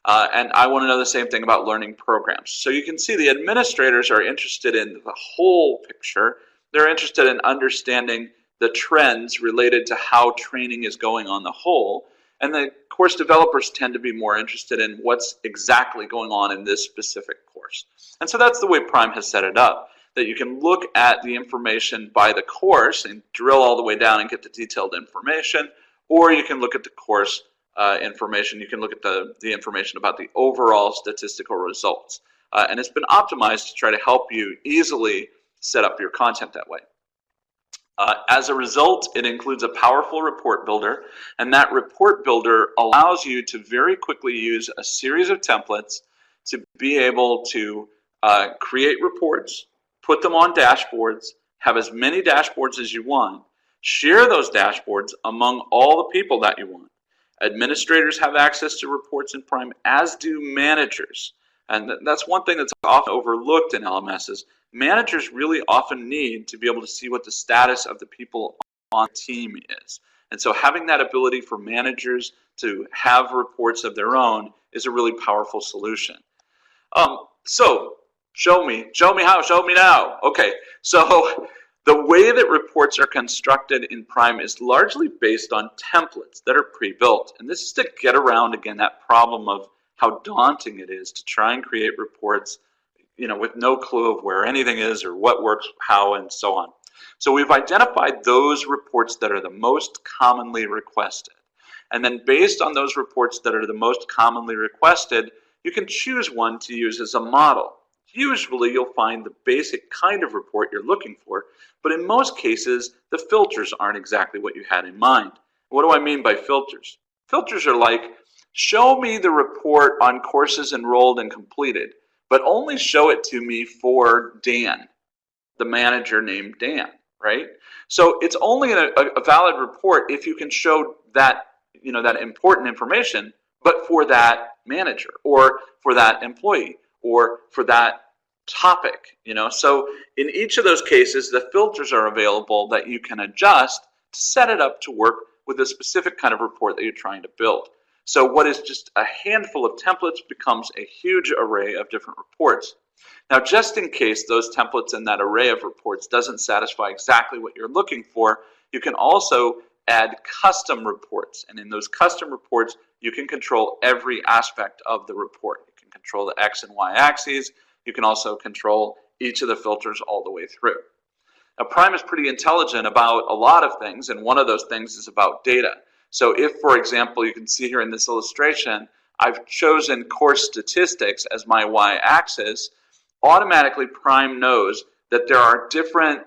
And I want to know the same thing about learning programs. So you can see the administrators are interested in the whole picture. They're interested in understanding the trends related to how training is going on the whole. And the course developers tend to be more interested in what's exactly going on in this specific course. And so that's the way Prime has set it up, that you can look at the information by the course and drill all the way down and get the detailed information, or you can look at the course information. You can look at the information about the overall statistical results. And it's been optimized to try to help you easily set up your content that way. As a result, it includes a powerful report builder, and that report builder allows you to very quickly use a series of templates to be able to create reports, put them on dashboards, have as many dashboards as you want, share those dashboards among all the people that you want. Administrators have access to reports in Prime, as do managers. And that's one thing that's often overlooked in LMSs. managers really often need to be able to see what the status of the people on the team is. And so having that ability for managers to have reports of their own is a really powerful solution. So show me how, show me now. Okay, so the way that reports are constructed in Prime is largely based on templates that are pre-built. And this is to get around, again, that problem of how daunting it is to try and create reports, with no clue of where anything is or what works, how, and so on. So we've identified those reports that are the most commonly requested. And then based on those reports that are the most commonly requested, you can choose one to use as a model. Usually you'll find the basic kind of report you're looking for, but in most cases, the filters aren't exactly what you had in mind. What do I mean by filters? Filters are like, show me the report on courses enrolled and completed, but only show it to me for Dan, the manager named Dan, right? So it's only a valid report if you can show that, that important information, but for that manager or for that employee or for that topic, So in each of those cases, the filters are available that you can adjust to set it up to work with a specific kind of report that you're trying to build. So what is just a handful of templates becomes a huge array of different reports. Now, just in case those templates and that array of reports doesn't satisfy exactly what you're looking for, you can also add custom reports. And in those custom reports, you can control every aspect of the report. You can control the X and Y axes. You can also control each of the filters all the way through. Now, Prime is pretty intelligent about a lot of things, and one of those things is about data. So if, for example, you can see here in this illustration, I've chosen course statistics as my y-axis, automatically Prime knows that there are different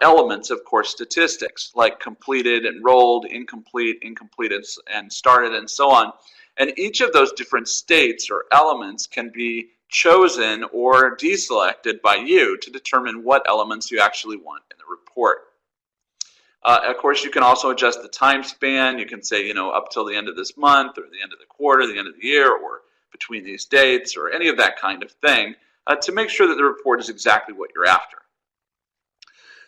elements of course statistics, like completed, enrolled, incomplete, incompleted, and started, and so on. And each of those different states or elements can be chosen or deselected by you to determine what elements you actually want in the report. Of course, you can also adjust the time span. You can say, up till the end of this month, or the end of the quarter, the end of the year, or between these dates, or any of that kind of thing, to make sure that the report is exactly what you're after.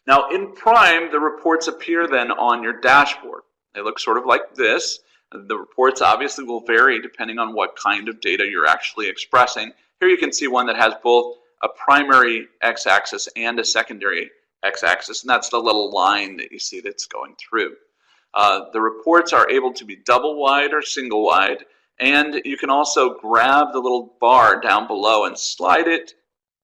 Now, in Prime, the reports appear then on your dashboard. They look sort of like this. The reports obviously will vary depending on what kind of data you're actually expressing. Here you can see one that has both a primary x-axis and a secondary x-axis, and that's the little line that you see that's going through. The reports are able to be double wide or single wide, and you can also grab the little bar down below and slide it,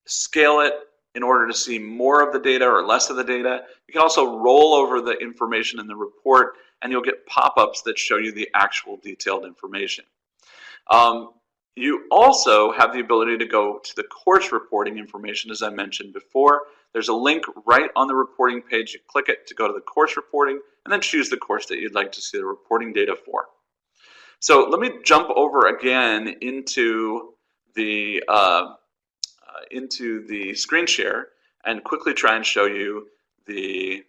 scale it in order to see more of the data or less of the data. You can also roll over the information in the report, and you'll get pop-ups that show you the actual detailed information. You also have the ability to go to the course reporting information, as I mentioned before. There's a link right on the reporting page. You click it to go to the course reporting, and then choose the course that you'd like to see the reporting data for. So let me jump over again into the screen share and quickly try and show you the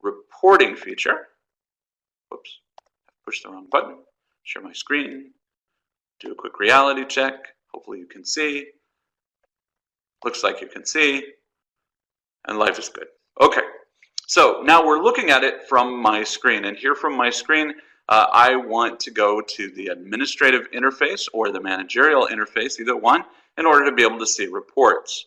reporting feature. Whoops, I pushed the wrong button. Share my screen. Do a quick reality check. Hopefully you can see. Looks like you can see. And life is good. Okay, so now we're looking at it from my screen. And here from my screen, I want to go to the administrative interface or the managerial interface, either one, in order to be able to see reports.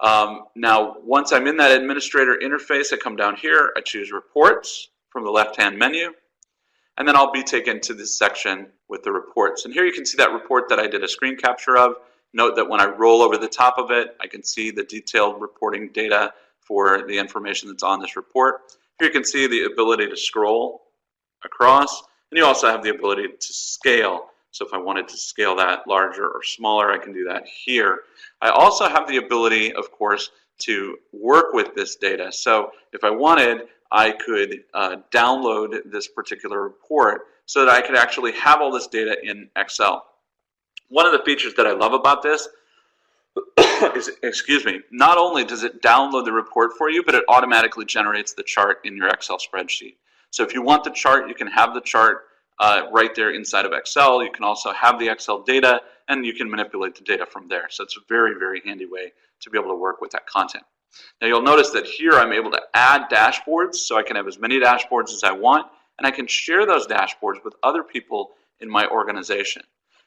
Now, once I'm in that administrator interface, I come down here, I choose reports from the left-hand menu, and then I'll be taken to this section with the reports. And here you can see that report that I did a screen capture of. Note that when I roll over the top of it, I can see the detailed reporting data for the information that's on this report. Here you can see the ability to scroll across, and you also have the ability to scale. So if I wanted to scale that larger or smaller, I can do that here. I also have the ability, of course, to work with this data. So if I wanted, I could download this particular report so that I could actually have all this data in Excel. One of the features that I love about this is, not only does it download the report for you, but it automatically generates the chart in your Excel spreadsheet. So if you want the chart, you can have the chart right there inside of Excel. You can also have the Excel data, and you can manipulate the data from there. So it's a very, very handy way to be able to work with that content. Now you'll notice that here I'm able to add dashboards, so I can have as many dashboards as I want, and I can share those dashboards with other people in my organization.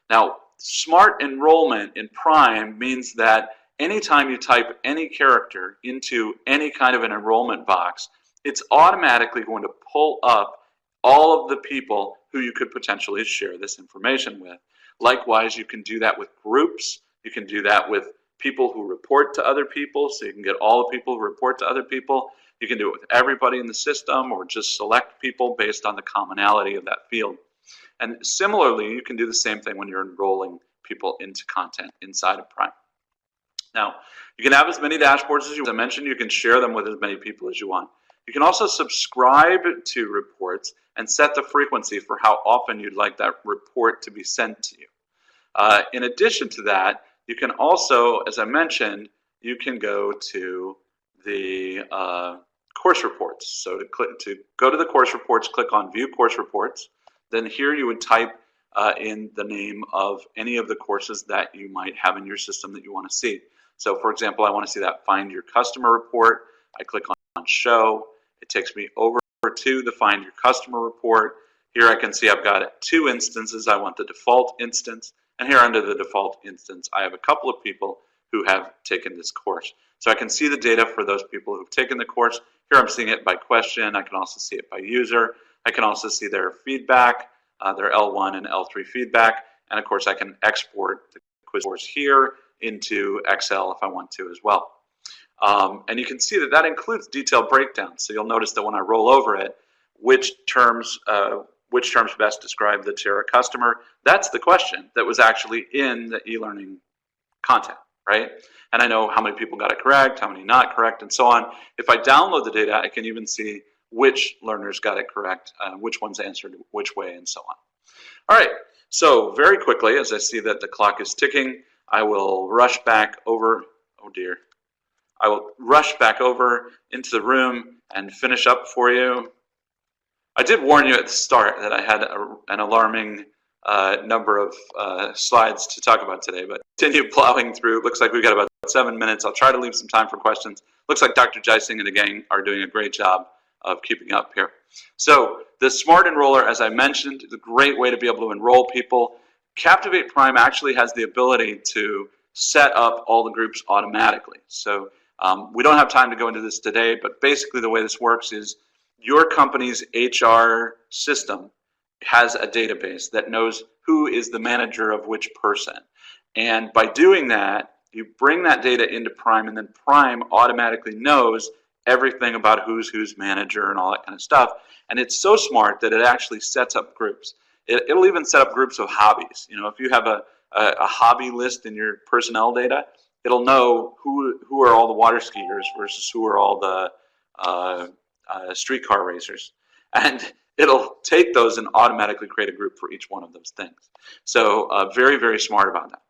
Now, smart enrollment in Prime means that anytime you type any character into any kind of an enrollment box, it's automatically going to pull up all of the people who you could potentially share this information with. Likewise, you can do that with groups. You can do that with people who report to other people, so you can get all the people who report to other people. You can do it with everybody in the system, or just select people based on the commonality of that field. And similarly, you can do the same thing when you're enrolling people into content inside of Prime. Now, you can have as many dashboards as you want. As I mentioned, you can share them with as many people as you want. You can also subscribe to reports and set the frequency for how often you'd like that report to be sent to you. In addition to that, you can also, as I mentioned, you can go to the course reports. So to go to the course reports, click on View Course Reports. Then here you would type in the name of any of the courses that you might have in your system that you want to see. So for example, I want to see that Find Your Customer report. I click on Show. It takes me over to the Find Your Customer report. Here I can see I've got 2 instances. I want the default instance. And here under the default instance, I have a couple of people who have taken this course. So I can see the data for those people who've taken the course. Here I'm seeing it by question. I can also see it by user. I can also see their feedback, their L1 and L3 feedback. And of course, I can export the quiz course here into Excel if I want to as well. And you can see that that includes detailed breakdowns. So you'll notice that when I roll over it, which terms best describe the Terra customer, that's the question that was actually in the e-learning content, right? And I know how many people got it correct, how many not correct, and so on. If I download the data, I can even see which learners got it correct, which ones answered which way, and so on. All right, so very quickly, as I see that the clock is ticking, I will rush back over, oh dear, I will rush back over into the room and finish up for you. I did warn you at the start that I had an alarming number of slides to talk about today, but continue plowing through. Looks like we've got about 7 minutes. I'll try to leave some time for questions. Looks like Dr. Jysing and the gang are doing a great job of keeping up here. So the Smart Enroller, as I mentioned, is a great way to be able to enroll people. Captivate Prime actually has the ability to set up all the groups automatically. So we don't have time to go into this today, but basically the way this works is your company's HR system has a database that knows who is the manager of which person. And by doing that, you bring that data into Prime, and then Prime automatically knows everything about who's manager and all that kind of stuff. And it's so smart that it actually sets up groups. It'll even set up groups of hobbies. You know, if you have a hobby list in your personnel data, it'll know who are all the water skiers versus who are all the streetcar racers. And it'll take those and automatically create a group for each one of those things. So very, very smart about that.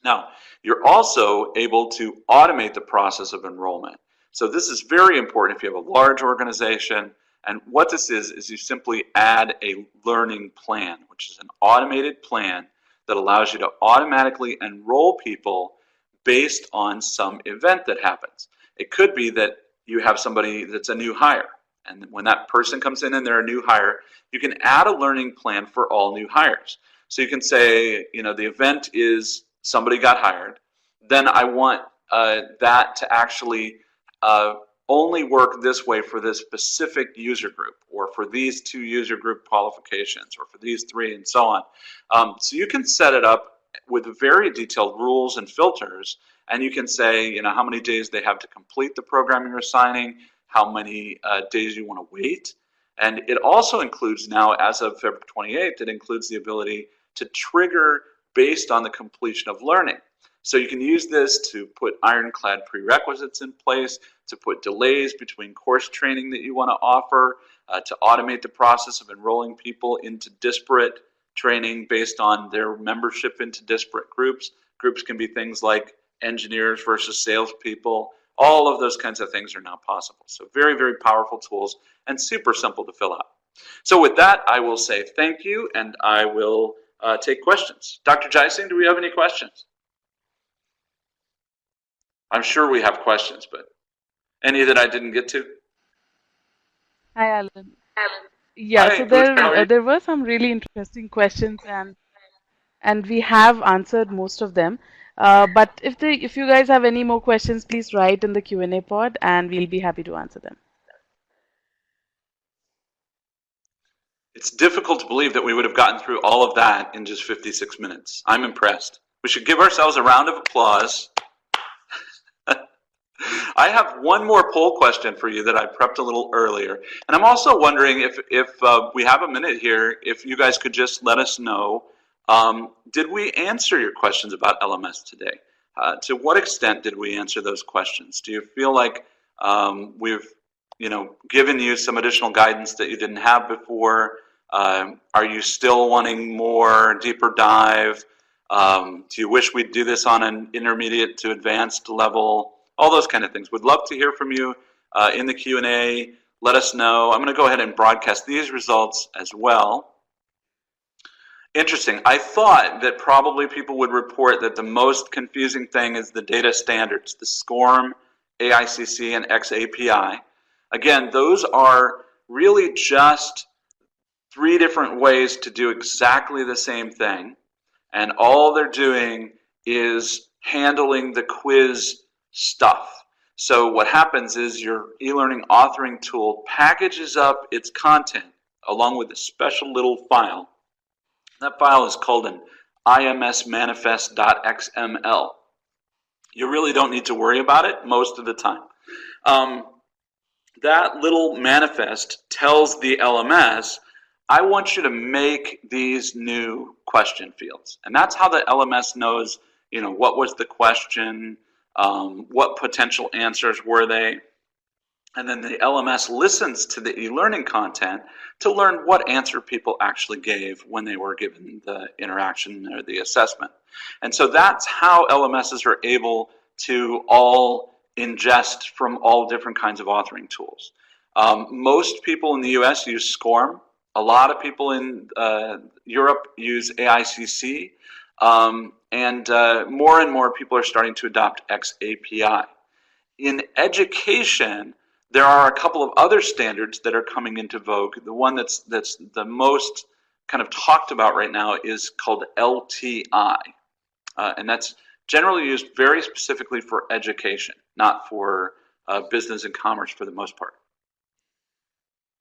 Now, you're also able to automate the process of enrollment. So this is very important if you have a large organization. And what this is you simply add a learning plan, which is an automated plan that allows you to automatically enroll people based on some event that happens. It could be that you have somebody that's a new hire. And when that person comes in and they're a new hire, you can add a learning plan for all new hires. So you can say, you know, the event is somebody got hired. Then I want that to actually only work this way for this specific user group, or for these 2 user group qualifications, or for these 3, and so on. So you can set it up with very detailed rules and filters, and you can say, you know, how many days they have to complete the program you're assigning, how many days you want to wait. And it also includes now, as of February 28th, it includes the ability to trigger based on the completion of learning. So you can use this to put ironclad prerequisites in place, to put delays between course training that you want to offer, to automate the process of enrolling people into disparate training based on their membership into disparate groups. Groups can be things like engineers versus salespeople. All of those kinds of things are now possible. So very, very powerful tools and super simple to fill out. So with that, I will say thank you, and I will take questions. Dr. Jysing, do we have any questions? I'm sure we have questions, but Any that I didn't get to? Hi, Alan. Yeah, Hi, so Pooja, how are you? there were some really interesting questions, and we have answered most of them. But if you guys have any more questions, please write in the Q&A pod, and we'll be happy to answer them. It's difficult to believe that we would have gotten through all of that in just 56 minutes. I'm impressed. We should give ourselves a round of applause. I have one more poll question for you that I prepped a little earlier. And I'm also wondering if we have a minute here, if you guys could just let us know, did we answer your questions about LMS today? To what extent did we answer those questions? Do you feel like we've given you some additional guidance that you didn't have before? Are you still wanting more deeper dive? Do you wish we'd do this on an intermediate to advanced level? All those kind of things. Would love to hear from you in the Q&A. Let us know. I'm going to go ahead and broadcast these results as well. Interesting. I thought that probably people would report that the most confusing thing is the data standards, the SCORM, AICC, and xAPI. Again, those are really just 3 different ways to do exactly the same thing. And all they're doing is handling the quiz stuff. So what happens is your e-learning authoring tool packages up its content along with a special little file. That file is called an imsmanifest.xml. You really don't need to worry about it most of the time. That little manifest tells the LMS, I want you to make these new question fields. And that's how the LMS knows, what was the question, what potential answers were they, and then the LMS listens to the e-learning content to learn what answer people actually gave when they were given the interaction or the assessment. And so that's how LMSs are able to all ingest from all different kinds of authoring tools. Most people in the US use SCORM. A lot of people in Europe use AICC. And more people are starting to adopt xAPI. In education, there are a couple of other standards that are coming into vogue. The one that's the most kind of talked about right now is called LTI. And that's generally used very specifically for education, not for business and commerce for the most part.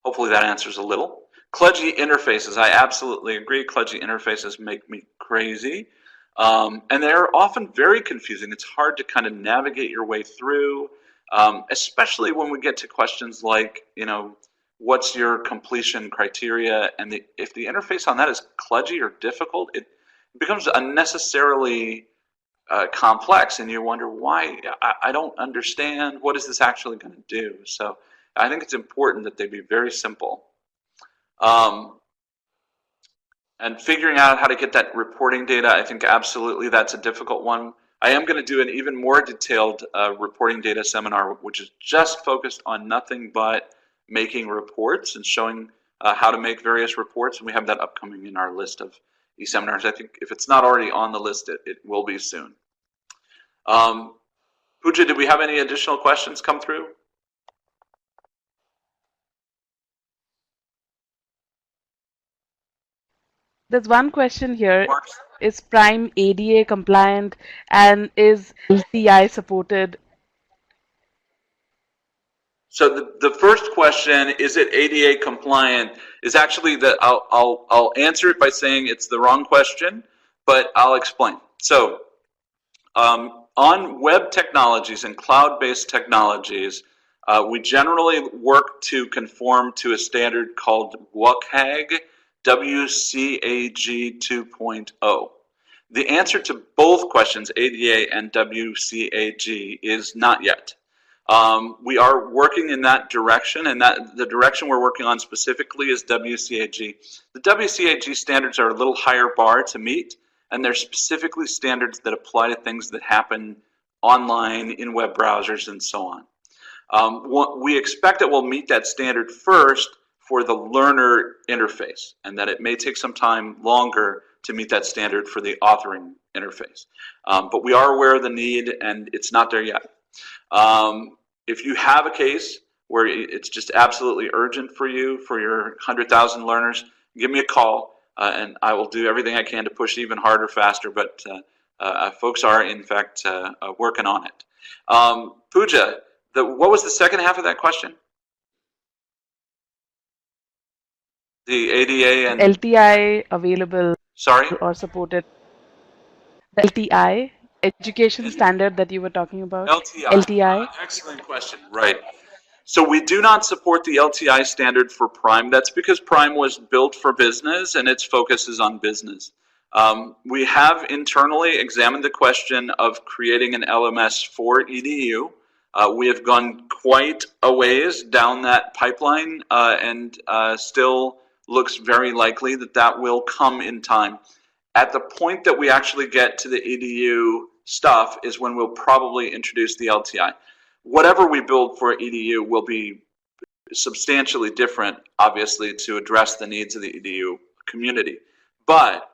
Hopefully that answers a little. Kludgy interfaces, I absolutely agree. Kludgy interfaces make me crazy. And they're often very confusing. It's hard to kind of navigate your way through, especially when we get to questions like, what's your completion criteria? And if the interface on that is kludgy or difficult, it becomes unnecessarily complex, and you wonder why. I don't understand. What is this actually going to do? So I think it's important that they be very simple. And figuring out how to get that reporting data, I think absolutely that's a difficult one. I am going to do an even more detailed reporting data seminar, which is just focused on nothing but making reports and showing how to make various reports. And we have that upcoming in our list of e-seminars. I think if it's not already on the list, it will be soon. Pooja, did we have any additional questions come through? There's one question here. Is Prime ADA compliant, and is LTI supported? So the first question, is it ADA compliant, is actually that I'll answer it by saying it's the wrong question, but I'll explain. So on web technologies and cloud-based technologies, we generally work to conform to a standard called WCAG, WCAG 2.0. The answer to both questions, ADA and WCAG, is not yet. We are working in that direction, and the direction we're working on specifically is WCAG. The WCAG standards are a little higher bar to meet, and they're specifically standards that apply to things that happen online in web browsers and so on. We expect that we'll meet that standard first for the learner interface, and that it may take some time longer to meet that standard for the authoring interface. But we are aware of the need, and it's not there yet. if you have a case where it's just absolutely urgent for you, for your 100,000 learners, give me a call, and I will do everything I can to push even harder, faster, but folks are, in fact, working on it. Pooja, what was the second half of that question? The ADA and LTI available sorry, or supported. The LTI, education standard that you were talking about. LTI. LTI. Excellent question. Right. So we do not support the LTI standard for Prime. That's because Prime was built for business and its focus is on business. We have internally examined the question of creating an LMS for EDU. We have gone quite a ways down that pipeline and still looks very likely that that will come in time. At the point that we actually get to the EDU stuff is when we'll probably introduce the LTI. Whatever we build for EDU will be substantially different, obviously, to address the needs of the EDU community. But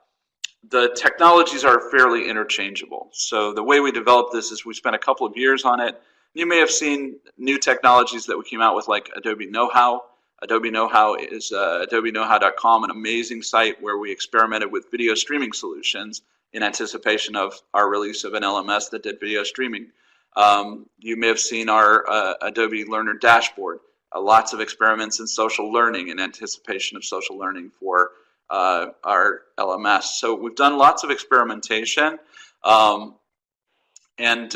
the technologies are fairly interchangeable. So the way we developed this is we spent a couple of years on it. You may have seen new technologies that we came out with, like Adobe Know-How. Adobe Know-How is adobeknowhow.com, an amazing site where we experimented with video streaming solutions in anticipation of our release of an LMS that did video streaming. You may have seen our Adobe Learner Dashboard, lots of experiments in social learning in anticipation of social learning for our LMS. So we've done lots of experimentation, and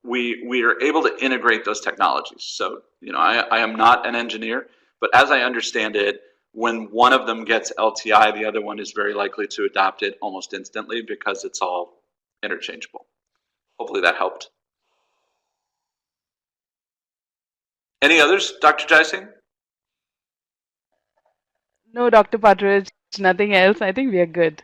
we are able to integrate those technologies. So, you know, I am not an engineer, but as I understand it, when one of them gets LTI, the other one is very likely to adopt it almost instantly because it's all interchangeable. Hopefully that helped. Any others, Dr. Jaising? No, Dr. Partridge, nothing else. I think we are good.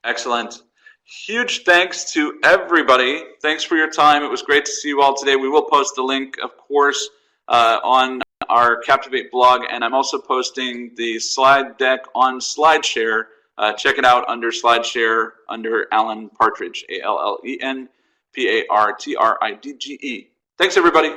Excellent. Huge thanks to everybody. Thanks for your time. It was great to see you all today. We will post the link, of course, on our Captivate blog, and I'm also posting the slide deck on SlideShare. Check it out under SlideShare under Alan Partridge, ALLEN PARTRIDGE. Thanks, everybody.